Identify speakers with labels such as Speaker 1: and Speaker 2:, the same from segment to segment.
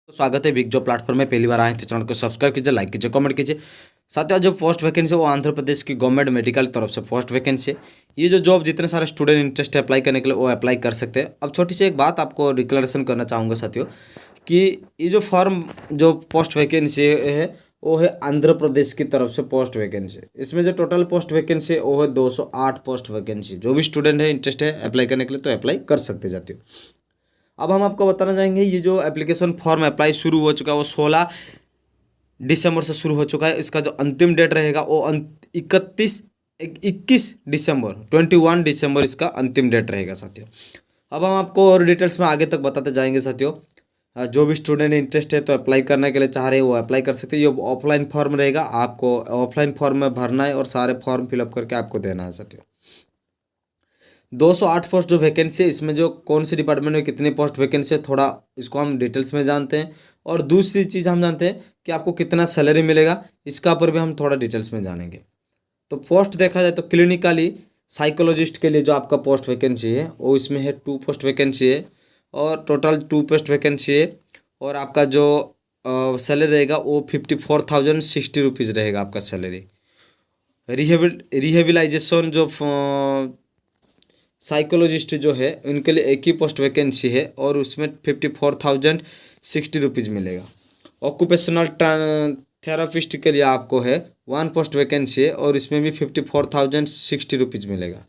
Speaker 1: तो स्वागत है बिग जॉब प्लेटफॉर्म में। पहली बार आए थे चैनल को सब्सक्राइब कीजिए, लाइक कीजिए, कमेंट कीजिए। साथ ही जो पोस्ट वैकेंसी है वो आंध्र प्रदेश की गवर्नमेंट मेडिकल की तरफ से पोस्ट वैकेंसी है। ये जो जॉब जितने सारे स्टूडेंट इंटरेस्ट है अप्लाई करने के लिए वो अप्लाई कर सकते हैं। अब छोटी सी एक बात आपको डिक्लेरेशन करना चाहूँगा साथियों कि ये जो फॉर्म जो पोस्ट वैकेंसी है वो है आंध्र प्रदेश की तरफ से पोस्ट वैकेंसी। इसमें जो टोटल पोस्ट वैकेंसी है वो है 208 पोस्ट वैकेंसी। जो भी स्टूडेंट है इंटरेस्ट है अप्लाई करने के लिए तो अप्लाई कर सकते जाती हो। अब हम आपको बताना चाहेंगे ये जो एप्लीकेशन फॉर्म अप्लाई शुरू हो चुका है वो 16 दिसंबर से शुरू हो चुका है। इसका जो अंतिम डेट रहेगा वो 21 दिसंबर 21 दिसंबर इसका अंतिम डेट रहेगा साथियों। अब हम आपको और डिटेल्स में आगे तक बताते जाएंगे साथियों। जो भी स्टूडेंट इंटरेस्ट है तो अप्लाई करने के लिए चाह रहे हैं वो अप्लाई कर सकते हैं। ये ऑफलाइन फॉर्म रहेगा, आपको ऑफलाइन फॉर्म में भरना है और सारे फॉर्म फिलअप करके आपको देना है साथियों। 208 पोस्ट जो वैकेंसी है इसमें जो कौन से डिपार्टमेंट में कितनी पोस्ट वैकेंसी है थोड़ा इसको हम डिटेल्स में जानते हैं। और दूसरी चीज़ हम जानते हैं कि आपको कितना सैलरी मिलेगा, इसका पर भी हम थोड़ा डिटेल्स में जानेंगे। तो पोस्ट देखा जाए तो क्लिनिकली साइकोलॉजिस्ट के लिए जो आपका पोस्ट वैकेंसी है वो इसमें है 2 पोस्ट वैकेंसी है और टोटल 2 पोस्ट वैकेंसी है। और आपका जो सैलरी रहेगा वो 54,060 रुपीज़ रहेगा आपका सैलरी। रिहेबिलाइजेशन जो साइकोलॉजिस्ट जो है उनके लिए एक ही पोस्ट वैकेंसी है और उसमें 54,060 रुपीज़ मिलेगा। ऑक्यूपेशनल थेरापिस्ट के लिए आपको है 1 पोस्ट वैकेंसी है और इसमें भी 54,060 रुपीज़ मिलेगा।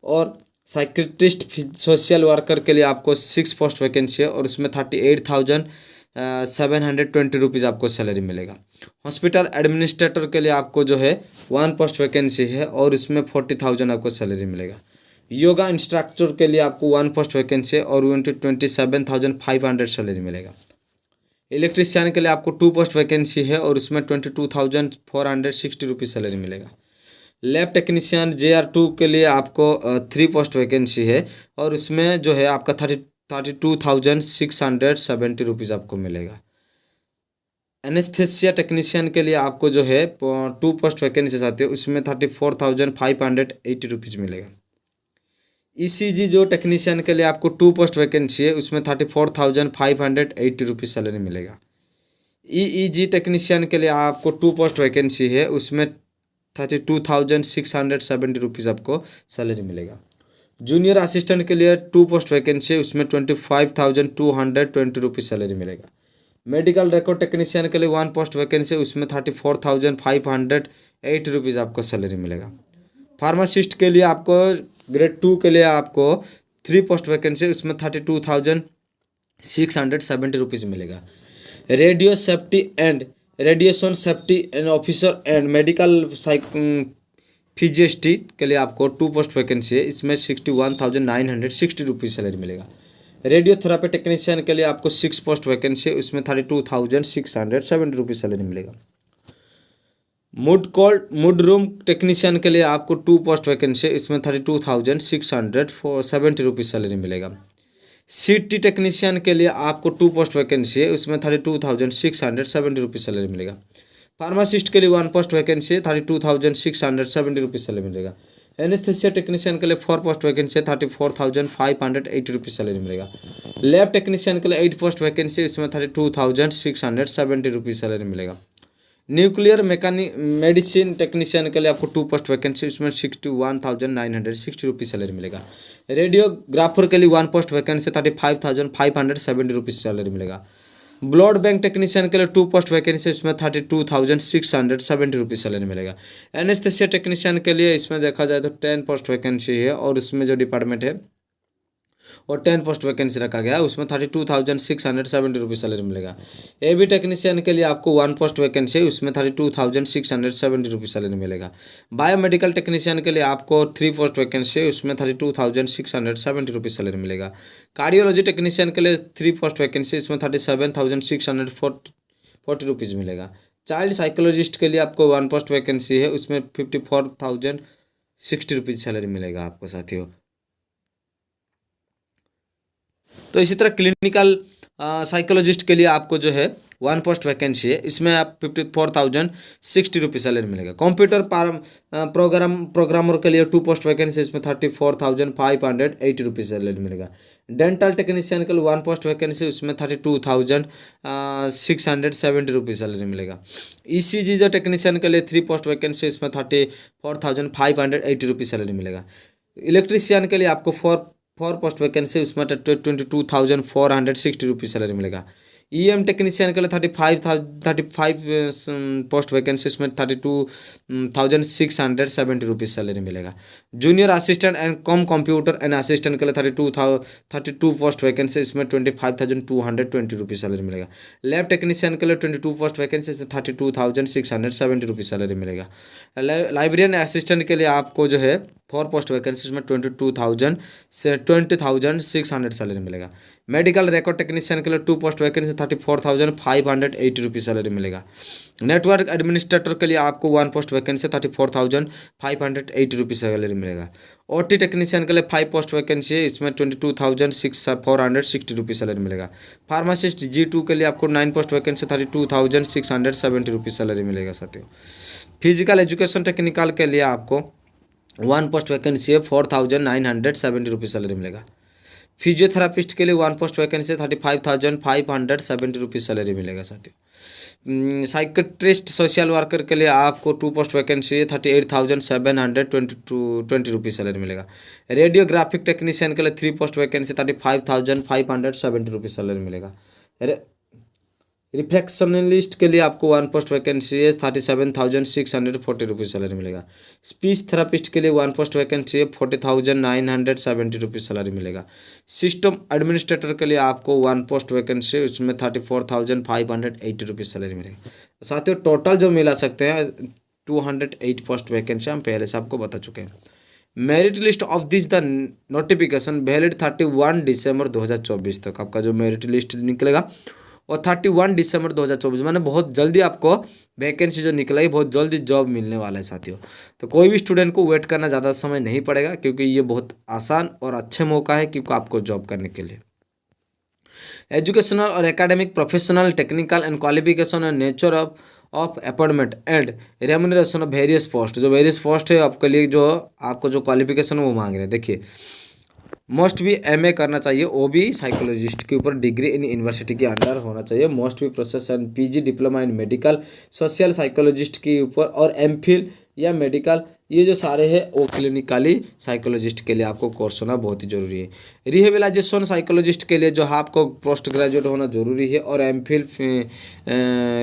Speaker 1: और साइकियाट्रिस्ट सोशल वर्कर के लिए आपको 6 पोस्ट वैकेंसी है और उसमें 38,720 रुपीज़ आपको सैलरी मिलेगा। हॉस्पिटल एडमिनिस्ट्रेटर के लिए आपको जो है 1 पोस्ट वैकेंसी है और इसमें 40,000 आपको सैलरी मिलेगा। योगा इंस्ट्रक्टर के लिए आपको 1 पोस्ट वैकेंसी है और 27,500 सैलरी मिलेगा। इलेक्ट्रिशियन के लिए आपको 2 पोस्ट वैकेंसी है और उसमें 22,460 रुपीज़ सैलरी मिलेगा। लैब टेक्नीशियन JR2 के लिए आपको 3 पोस्ट वैकेंसी है और उसमें जो है आपका 32,670 रुपीज़ आपको मिलेगा। एनेस्थेसिया टेक्नीशियन के लिए आपको जो है 2 पोस्ट वैकेंसीज आती है उसमें 34,580 रुपीज़ मिलेगा। ECG जो टेक्नीशियन के लिए आपको 2 पोस्ट वैकेंसी है उसमें 34,580 रुपीज़ सैलरी मिलेगा। EEG टेक्नीशियन के लिए आपको 2 पोस्ट वैकेंसी है उसमें 32,670 रुपीज़ आपको सैलरी मिलेगा। जूनियर असिस्टेंट के लिए 2 पोस्ट वैकेंसी है उसमें 25,220 रुपीज़ सैलरी मिलेगा। मेडिकल रिकॉर्ड टेक्नीशियन के लिए 1 पोस्ट वैकेंसी है उसमें 34,508 रुपीज़ आपको सैलरी मिलेगा। फार्मासिस्ट के लिए आपको ग्रेड 2 के लिए आपको 3 पोस्ट वैकेंसी उसमें 32,670 रुपीज़ मिलेगा। Radio safety and radiation safety and officer and medical physicist के लिए आपको 2 पोस्ट वैकेंसी है इसमें 61,960 रुपीज़ सैलरी मिलेगा। रेडियोथेरापी टेक्नीशियन के लिए आपको 6 पोस्ट वैकेंसी है उसमें 32,670 रुपीज़ सैलरी मिलेगा। मुड रूम टेक्नीशियन के लिए आपको 2 पोस्ट वैकेंसी है इसमें 32,670 रुपीज़ सैलरी मिलेगा। CT टेक्नीशियन के लिए आपको 2 पोस्ट वैकेंसी है उसमें 32,670 रुपीज़ सैलरी मिलेगा। फार्मासिस्ट के लिए 1 पोस्ट वैकेंसी है 32,670 रुपीज़ सैलरी मिलेगा। एनेस्थेसिया टेक्नीशियन के लिए 4 पोस्ट वैकेंसी है 34,580 रुपीज़ सैलरी मिलेगा। लैब टेक्नीशियन के लिए 8 पोस्ट वैकेंसी है उसमें 32,670 रुपीज़ सैलरी मिलेगा। न्यूक्लियर मेडिसिन टेक्नीशियन के लिए आपको 2 पोस्ट वैकेंसी उसमें 61,960 रुपीज़ सैलरी मिलेगा। रेडियोग्राफर के लिए 1 पोस्ट वैकेंसी 35,570 रुपीज़ सैलरी मिलेगा। ब्लड बैंक टेक्नीशियन के लिए 2 पोस्ट वैकेंसी उसमें 32,670 रुपीज़ सैलरी मिलेगा। एनेस्थेसिया टेक्नीशियन के लिए इसमें देखा जाए तो 10 पोस्ट वैकेंसी है और उसमें जो डिपार्टमेंट है और 10 पोस्ट वैकेंसी रखा गया है उसमें 32,670 रुपीज़ सैलरी मिलेगा। AB टेक्नीशियन के लिए आपको 1 पोस्ट वैकेंसी है उसमें 32,670 रुपीज़ सैलरी मिलेगा। बायोमेडिकल टेक्नीशियन के लिए आपको 3 पोस्ट वैकेंसी है उसमें 32,670 रुपीज़ सैलरी मिलेगा। कार्डियोलॉजी टेक्नीशियन के लिए 3 पोस्ट वैकेंसी इसमें 37,640 रुपीज़ मिलेगा। चाइल्ड साइकोलॉजिस्ट के लिए आपको 1 पोस्ट वैकेंसी है उसमें 54,060 रुपीज़ सैलरी मिलेगा आपको साथियों। तो इसी तरह क्लिनिकल साइकोलॉजिस्ट के लिए आपको जो है 1 पोस्ट वैकेंसी है, इसमें आप 54,060 सैलरी मिलेगा। कंप्यूटर प्रोग्रामर के लिए 2 पोस्ट वैकेंसी, इसमें 34,580 सैलरी मिलेगा। डेंटल टेक्नीशियन के लिए 1 पोस्ट वैकेंसी, उसमें 32,670 सैलरी मिलेगा। ईसीजी जो टेक्नीशियन के लिए 3 पोस्ट वैकेंसी, इसमें 34,580 सैलरी मिलेगा। इलेक्ट्रीशियन के लिए आपको फोर पोस्ट वैकेंसी, उसमें 22,460 सैलरी मिलेगा। ईएम टेक्नीशियन के लिए 35 पोस्ट वैकेंसी, इसमें 32,670 सैलरी मिलेगा। Junior assistant and come computer and assistant के लिए 32 पोस्ट वैकेंसी, इसमें 25,220 सैलरी मिलेगा। लैब टेक्नीशियन के लिए 22 पोस्ट वैकेंसी, इसमें 32,670 सैलरी मिलेगा। लाइब्रेरियन असिस्टेंट के लिए आपको जो है 4 पोस्ट वैकेंसी, में 20,600 सैलरी मिलेगा। मेडिकल रिकॉर्ड टेक्नीशियन के लिए 2 पोस्ट वैकेंसी, 34,580 सैलरी मिलेगा। नेटवर्क एडमिनिस्ट्रेटर के लिए आपको 1 पोस्ट वैकेंसी, 34,580 सैलरी मिलेगा। ओटी टेक्नीशियन के लिए 5 पोस्ट वैकेंसी है, इसमें 22,460 सैलरी मिलेगा। फार्मासिस्ट G2 के लिए आपको 9 पोस्ट वैकेंसी, 32,670 सैलरी मिलेगा साथियों। फिजिकल एजुकेशन टेक्निकल के लिए आपको 1 पोस्ट वैकेंसी है, 4,970 सैलरी मिलेगा। फिजियोथेरापिस्ट के लिए 1 पोस्ट वैकेंसी, 35,570 सैलरी मिलेगा साथियों। साइकेट्रिस्ट सोशल वर्कर के लिए आपको 2 पोस्ट वैकेंसी है, 38,720 सैलरी मिलेगा। रेडियोग्राफिक टेक्नीशियन के लिए 3 पोस्ट वैकेंसी, 35,570 सैलरी मिलेगा। रिफ्लेक्शनलिस्ट के लिए आपको 1 पोस्ट वैकेंसी है, 37,640 सैलरी मिलेगा। स्पीच थेरापिस्ट के लिए 1 पोस्ट वैकेंसी है, 40,970 सैलरी मिलेगा। सिस्टम एडमिनिस्ट्रेटर के लिए आपको 1 पोस्ट वैकेंसी, उसमें 34,580 सैलरी मिलेगा। साथियों टोटल जो मिला सकते हैं 208 पोस्ट वैकेंसी, हम पहले से आपको बता चुके हैं। Merit list of this the notification valid 31 दिसंबर 2024 तक आपका जो मेरिट लिस्ट निकलेगा, और 31 दिसंबर 2024 मैंने बहुत जल्दी आपको वैकेंसी जो निकला है, बहुत जल्दी जॉब मिलने वाला है साथियों। तो कोई भी स्टूडेंट को वेट करना ज़्यादा समय नहीं पड़ेगा, क्योंकि ये बहुत आसान और अच्छे मौका है क्योंकि आपको जॉब करने के लिए। एजुकेशनल और academic, professional, technical and qualification and nature of appointment and remuneration of various post, जो वेरियस पोस्ट है आपके लिए, जो आपको जो क्वालिफिकेशन वो मांग रहे हैं। देखिए मोस्ट भी MA करना चाहिए, वो भी साइकोलॉजिस्ट के ऊपर डिग्री इन यूनिवर्सिटी के अंडर होना चाहिए। मोस्ट भी process and PG diploma in medical social psychologist के ऊपर, और MPhil या मेडिकल, ये जो सारे हैं वो क्लिनिकली साइकोलॉजिस्ट के लिए आपको कोर्स होना बहुत ही ज़रूरी है। रिहेबिलाइजेशन साइकोलॉजिस्ट के लिए जो है आपको पोस्ट ग्रेजुएट होना ज़रूरी है, और MPhil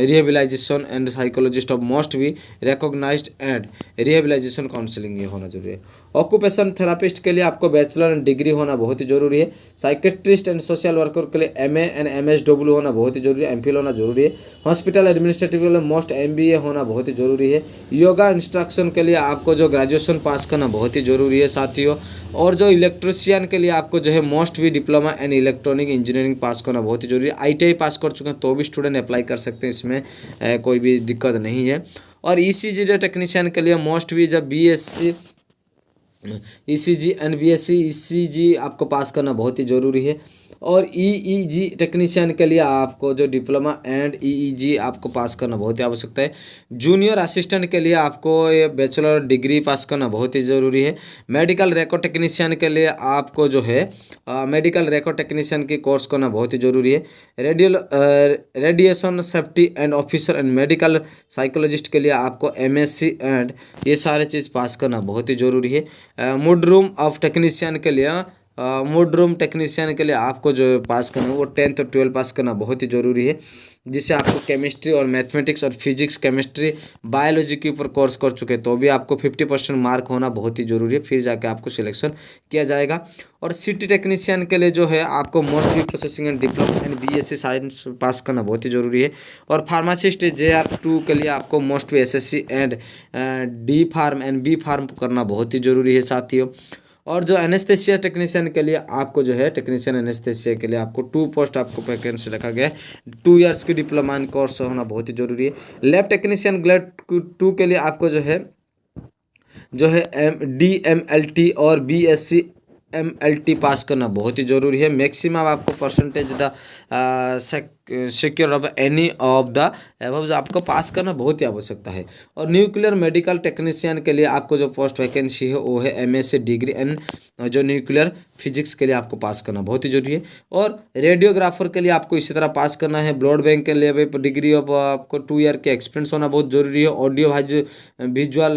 Speaker 1: rehabilitation and psychologist of most भी रिकॉग्नाइज्ड एंड रिहेबिलाइजेशन काउंसलिंग ये होना जरूरी है। ऑक्यूपेशन थेरापिस्ट के लिए आपको बैचलर एंड डिग्री होना बहुत ही जरूरी है। साइकेट्रिस्ट एंड सोशल वर्कर के लिए MA एंड MSW होना बहुत ही जरूरी है, MPhil होना जरूरी है। हॉस्पिटल एडमिनिस्ट्रेटिव के लिए मोस्ट MBA होना बहुत ही जरूरी है। योगा इंस्ट्रक्शन के लिए आपको जो ग्रेजुएशन पास करना बहुत ही ज़रूरी है साथियों। और जो इलेक्ट्रिशियन के लिए आपको जो है मोस्ट भी diploma and electronic engineering pass करना बहुत ही जरूरी है। ITI पास कर चुके हैं तो भी स्टूडेंट अप्लाई कर सकते हैं, इसमें कोई भी दिक्कत नहीं है। और ECG जो टेक्नीशियन के लिए मोस्ट भी जब BSc ECG and BSc ECG आपको पास करना बहुत ही ज़रूरी है। और EEG टेक्नीशियन के लिए आपको जो डिप्लोमा एंड EEG आपको पास करना बहुत ही आवश्यकता है। जूनियर असिस्टेंट के लिए आपको ये बैचलर डिग्री पास करना बहुत ही ज़रूरी है। मेडिकल रिकॉर्ड टेक्नीशियन के लिए आपको जो है मेडिकल रिकॉर्ड टेक्नीशियन की कोर्स करना बहुत ही ज़रूरी है। Radiation safety and officer and medical psychologist के लिए आपको MSc एंड ये सारे चीज़ पास करना बहुत ही ज़रूरी है। मूड रूम ऑफ टेक्नीशियन के लिए मूड रूम टेक्नीशियन के लिए आपको जो पास करना है वो 10th और 12 पास करना बहुत ही ज़रूरी है, जिससे आपको केमिस्ट्री और मैथमेटिक्स और फिजिक्स केमिस्ट्री बायोलॉजी के ऊपर कोर्स कर चुके हैं तो भी आपको 50% मार्क होना बहुत ही ज़रूरी है, फिर जाके आपको सिलेक्शन किया जाएगा। और सिटी टेक्नीशियन के लिए जो है आपको mostly processing and diploma and BSc science pass करना बहुत ही ज़रूरी है। और फार्मासिस्ट JR2 के लिए आपको mostly SSC and D form and B form करना बहुत ही ज़रूरी है साथियों। और जो एनेस्थेसिया टेक्नीशियन के लिए आपको जो है टेक्नीशियन एनेस्थेसिया के लिए आपको 2 पोस्ट आपको वैकेंसी रखा गया है। 2 इयर्स की डिप्लोमा इन कोर्स होना बहुत ही जरूरी है। लैब टेक्नीशियन ग्रेड 2 के लिए आपको जो है DMLT और BSc CMLT पास करना बहुत ही ज़रूरी है। मैक्सिमम आपको percentage the secure of any of the above आपको पास करना बहुत ही आवश्यकता है। और न्यूक्लियर मेडिकल टेक्नीशियन के लिए आपको जो पोस्ट वैकेंसी है वो है MSc डिग्री एंड जो न्यूक्लियर फिजिक्स के लिए आपको पास करना बहुत ही जरूरी है। और रेडियोग्राफर के लिए आपको इसी तरह पास करना है। ब्लड बैंक के लिए भी डिग्री ऑफ आपको 2 ईयर के एक्सपीरियंस होना बहुत जरूरी है। ऑडियो विजुअल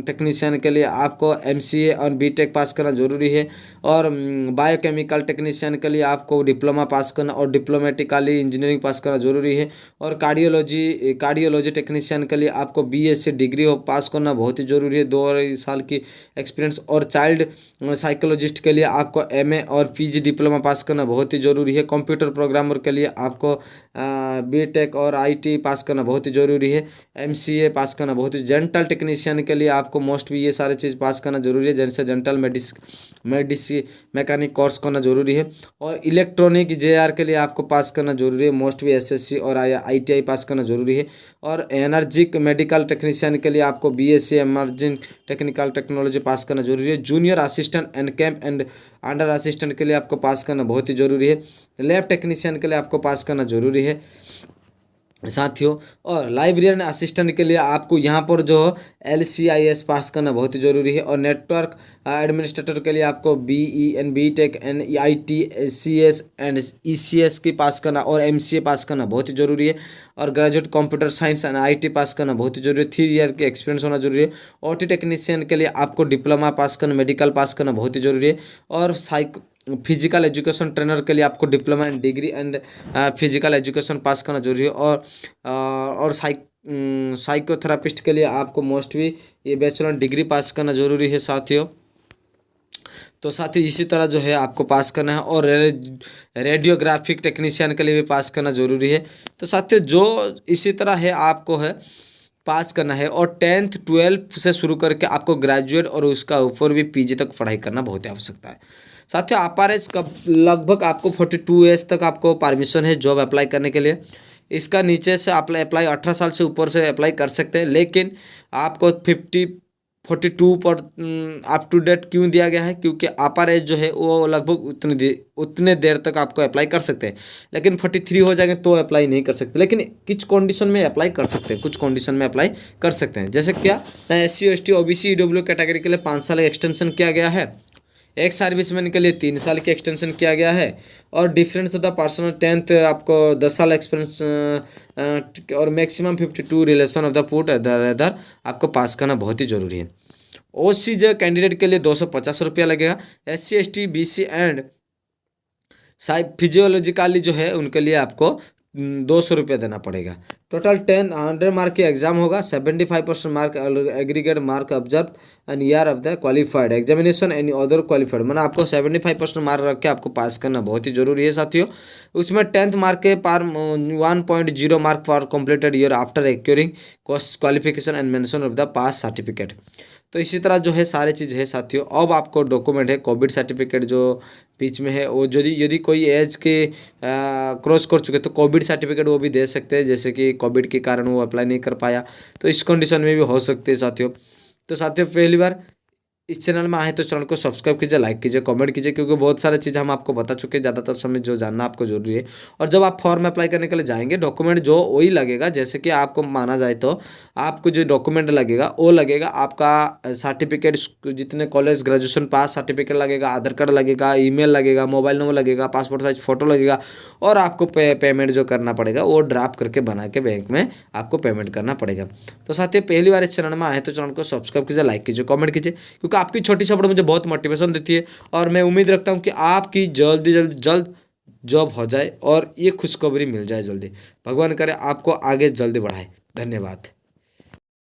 Speaker 1: टेक्नीशियन के लिए आपको MCA और BTech पास करना जरूरी है। और बायोकेमिकल टेक्नीशियन के लिए आपको डिप्लोमा पास करना और डिप्लोमेटिकली इंजीनियरिंग पास करना जरूरी है। और कार्डियोलॉजी टेक्नीशियन के लिए आपको BSc डिग्री पास करना बहुत ही जरूरी है, 2 साल की एक्सपीरियंस। और चाइल्ड साइकोलॉजिस्ट के लिए आपको MA और PG डिप्लोमा पास करना बहुत ही ज़रूरी है। कंप्यूटर प्रोग्रामर के लिए आपको BTech और IT पास करना बहुत ही ज़रूरी है। MCA पास करना बहुत ही। डेंटल टेक्नीशियन के लिए आपको मोस्ट भी ये सारे चीज़ पास करना जरूरी है, जैसे डेंटल मेडिसिन मैकेनिक कोर्स करना जरूरी है। और इलेक्ट्रॉनिक JR के लिए आपको पास करना जरूरी है, मोस्ट भी SSC और ITI पास करना जरूरी है। और एनर्जिक मेडिकल टेक्नीशियन के लिए आपको BSc एमर्जिंग टेक्निकल टेक्नोलॉजी पास करना जरूरी है। Junior assistant and camp and under assistant के लिए आपको पास करना बहुत ही जरूरी है। लैब टेक्नीशियन के लिए आपको पास करना जरूरी है साथियों। और लाइब्रेरियन असिस्टेंट के लिए आपको यहाँ पर जो LCIS पास करना बहुत ही ज़रूरी है। और नेटवर्क एडमिनिस्ट्रेटर के लिए आपको BE and BTech and IT CS and ECS की पास करना और MCA पास करना बहुत ही ज़रूरी है। और graduate computer science and IT पास करना बहुत ही जरूरी है। 3 ईयर के एक्सपीरियंस होना जरूरी है। OT टेक्नीशियन के लिए आपको डिप्लोमा पास करना, मेडिकल पास करना बहुत ही जरूरी है। और फिजिकल एजुकेशन ट्रेनर के लिए आपको diploma and degree and physical education pass करना जरूरी है। और साइकोथेरापिस्ट के लिए आपको मोस्ट भी ये बैचलर डिग्री पास करना जरूरी है साथियों। तो साथियों इसी तरह जो है आपको पास करना है। और रेडियोग्राफिक टेक्नीशियन के लिए भी पास करना जरूरी है। तो साथियों जो इसी तरह है आपको है पास करना है। और 10th 12th से शुरू करके आपको ग्रेजुएट और उसका ऊपर भी PG तक पढ़ाई करना बहुत ही आवश्यकता है साथियों। अपारेज का लगभग आपको 42 एज तक आपको परमिशन है जॉब अप्लाई करने के लिए। इसका नीचे से आप अप्लाई 18 साल से ऊपर से अप्लाई कर सकते हैं, लेकिन आपको 42 पर अप टू डेट क्यों दिया गया है, क्योंकि अपर एज जो है वो लगभग उतने देर तक आपको अप्लाई कर सकते हैं, लेकिन 43 हो जाएंगे तो अप्लाई नहीं कर सकते। लेकिन कुछ कंडीशन में अप्लाई कर सकते हैं, कुछ कंडीशन में अप्लाई कर सकते हैं। जैसे क्या, SC ST OBC EW category के लिए 5 साल एक्सटेंशन किया गया है। एक सर्विसमैन के लिए 3 साल की एक्सटेंशन किया गया है। और difference of the personal 10th आपको 10 साल एक्सपीरियंस और maximum 52 relation of the put other आपको पास करना बहुत ही जरूरी है। OCJ कैंडिडेट के लिए 250 रुपया लगेगा। SC ST BC and physiologically जो है उनके लिए आपको 200 रुपया देना पड़ेगा। टोटल 100 मार्क की एग्जाम होगा। 75% mark aggregate mark observe and year of the qualified examination and other qualified, मतलब आपको 75% मार्क रख के आपको पास करना बहुत ही जरूरी है साथियों। उसमें 10th मार्क के पार 1.0 mark for completed year after occurring qualification and mention of the pass certificate. तो इसी तरह जो है सारे चीज़ है साथियों। अब आपको डॉक्यूमेंट है कोविड सर्टिफिकेट जो बीच में है, वो यदि कोई एज के क्रॉस कर चुके तो कोविड सर्टिफिकेट वो भी दे सकते हैं, जैसे कि कोविड के कारण वो अप्लाई नहीं कर पाया तो इस कंडीशन में भी हो सकते हैं साथियों। तो साथियों पहली बार इस चैनल में आए तो चैनल को सब्सक्राइब कीजिए, लाइक कीजिए, कमेंट कीजिए, क्योंकि बहुत सारी चीज़ हम आपको बता चुके हैं, ज़्यादातर समय जो जानना आपको जरूरी है। और जब आप फॉर्म अप्लाई करने के लिए जाएंगे डॉक्यूमेंट जो वही लगेगा, जैसे कि आपको माना जाए तो आपको जो डॉक्यूमेंट लगेगा वो लगेगा आपका सर्टिफिकेट, जितने कॉलेज ग्रेजुएशन पास सर्टिफिकेट लगेगा, आधार कार्ड लगेगा, ईमेल लगेगा, मोबाइल नंबर लगेगा, पासपोर्ट साइज फ़ोटो लगेगा। और आपको पेमेंट जो करना पड़ेगा वो ड्राफ्ट करके बना के बैंक में आपको पेमेंट करना पड़ेगा। तो साथियों पहली बार इस चैनल में आए तो चैनल को सब्सक्राइब कीजिए, लाइक कीजिए, कमेंट कीजिए, क्योंकि आपकी छोटी सपोर्ट मुझे बहुत मोटिवेशन देती है। और मैं उम्मीद रखता हूँ कि आपकी जल्द जॉब हो जाए और ये खुशखबरी मिल जाए जल्दी। भगवान करे आपको आगे जल्दी बढ़ाए। धन्यवाद।